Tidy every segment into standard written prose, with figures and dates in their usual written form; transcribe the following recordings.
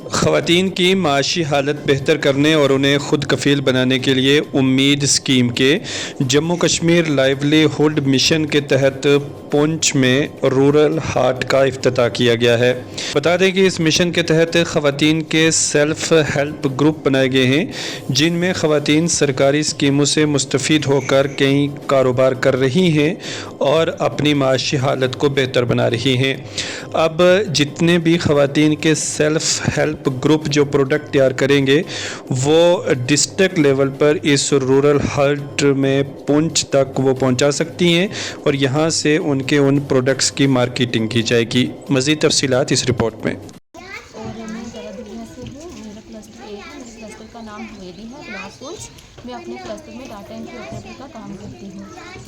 ख़वातीन की माशी हालत बेहतर करने और उन्हें ख़ुद कफ़ील बनाने के लिए उम्मीद स्कीम के जम्मू कश्मीर लाइवलीहुड मिशन के तहत पुंछ में रूरल हाट का इफ्तिताह किया गया है। बता दें कि इस मिशन के तहत ख़वातीन के सेल्फ़ हेल्प ग्रुप बनाए गए हैं, जिनमें ख़वातीन सरकारी स्कीमों से मुस्तफ़ीद होकर कई कारोबार कर रही हैं और अपनी माशी हालत को बेहतर बना रही हैं। अब जितने भी ख़वातीन के सेल्फ़ हेल्प ग्रुप जो प्रोडक्ट तैयार करेंगे वो डिस्ट्रिक्ट लेवल पर इस रूरल हाट में पुंछ तक वो पहुंचा सकती हैं और यहां से उनके उन प्रोडक्ट्स की मार्केटिंग की जाएगी। मज़ीद तफ़सीलात इस रिपोर्ट में। और मैं ज़रा दुनिया से हूँ। मेरा क्लस्टर ए है। मेरे क्लस्टर का नाम हवेली है, बिलासपुर। मैं अपने क्लस्टर में डाटा एंट्री ऑपरेटर का काम करती हूँ।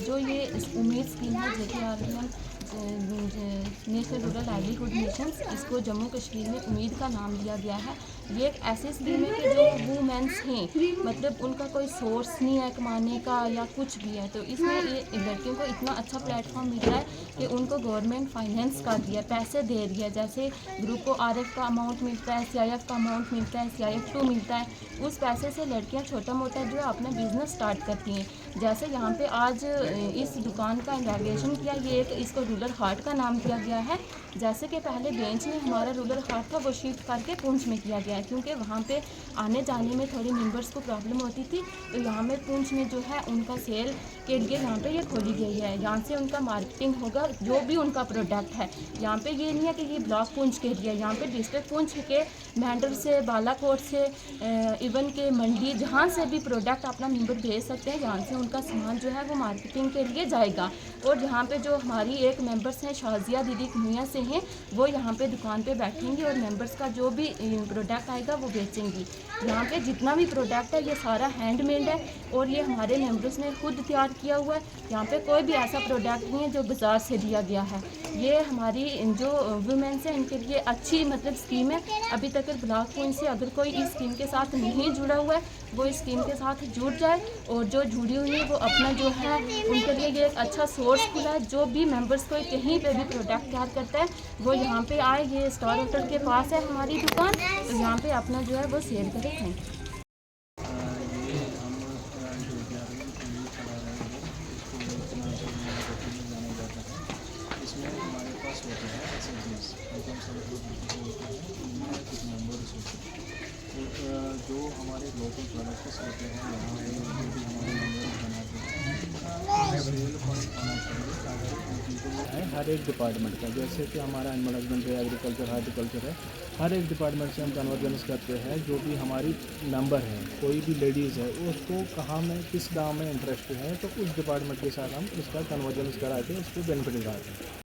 जो ये उम्मीद स्कीम है JKRBM national rural livelihood mission, इसको जम्मू कश्मीर में उम्मीद का नाम दिया गया है। ये एक ऐसी स्कीम है कि जो वूमेंस हैं, मतलब उनका कोई सोर्स नहीं है कमाने का या कुछ भी है, तो इसमें ये लड़कियों को इतना अच्छा प्लेटफॉर्म मिल रहा है कि उनको गवर्नमेंट फाइनेंस कर दिया, पैसे दे रही है। जैसे ग्रुप को RF का अमाउंट मिलता है, CIF का अमाउंट मिलता है, CIF2 मिलता है। उस पैसे से लड़कियां छोटा मोटा जो है अपना बिजनेस स्टार्ट करती हैं। जैसे यहाँ पे आज इस दुकान का इनॉग्रेशन किया, ये एक इसको रूरल हाट का नाम दिया गया है। जैसे कि पहले बेंच में हमारा रूरल हाट था, वो शिफ्ट करके पुंछ में किया गया है, क्योंकि वहाँ पे आने जाने में थोड़ी मेंबर्स को प्रॉब्लम होती थी। तो यहाँ में पुंछ में जो है उनका सेल के लिए यहाँ पे ये खोली गई है। यहाँ से उनका मार्केटिंग होगा, जो भी उनका प्रोडक्ट है। यहाँ पे ये नहीं है कि ये ब्लॉक पुंछ के लिए, यहाँ पे डिस्ट्रिक्ट पुंछ के मेंढर से, बालाकोट से, इवन के मंडी, जहाँ से भी प्रोडक्ट अपना मेंबर भेज सकते हैं, यहाँ से उनका सामान जो है वो मार्केटिंग के लिए जाएगा। और यहाँ पे जो हमारी एक मेंबर्स हैं, शाजिया दीदी कुनिया से हैं, वो यहाँ पे दुकान पे बैठेंगी और मेंबर्स का जो भी प्रोडक्ट आएगा वो बेचेंगी। यहाँ पे जितना भी प्रोडक्ट है ये सारा हैंडमेड है और ये हमारे मेंबर्स ने खुद तैयार किया हुआ है। यहाँ पे कोई भी ऐसा प्रोडक्ट नहीं है जो बाज़ार से दिया गया है। ये हमारी जो वुमेन्स हैं इनके लिए अच्छी मतलब स्कीम है। अभी तक ब्लॉक पॉइंट से अगर कोई इस स्कीम के साथ नहीं जुड़ा हुआ है, वो इस स्कीम के साथ जुड़ जाए, और जो जुड़ी हुई है वो अपना जो है उनके लिए ये एक अच्छा सोर्स खुला है। जो भी मेंबर्स को कहीं पे भी प्रोडक्ट तैयार करता है वो यहाँ पे आए। ये स्टार होटल के पास है हमारी दुकान, तो यहाँ पे अपना जो है वो सेल करे। Thank you. ये हम जो चला रहे हैं इसको इतना जाना जाता है। इसमें हमारे पास होते हैं SSGs, इनकम सर्टिफिकेट होता है, इनमें कुछ मेंबर्स होते हैं। तो जो हमारे लोकल प्रोडक्ट्स होते हैं यहाँ पे जो भी हमारे मेंबर्स बनाते हैं, सेल पॉइंट होना चाहिए ताकि उनको है हर एक डिपार्टमेंट का। जैसे कि हमारा एनिमल हस्बेंड्री, एग्रीकल्चर, हार्टिकल्चर है, हर एक डिपार्टमेंट से हम कन्वर्जेंस करते हैं। जो भी हमारी मेंबर है, कोई भी लेडीज़ है, उसको कहाँ में किस गांव में इंटरेस्ट है, तो उस डिपार्टमेंट के साथ हम इसका कन्वर्जेंस करा के उसको बेनिफिट दिलाते हैं।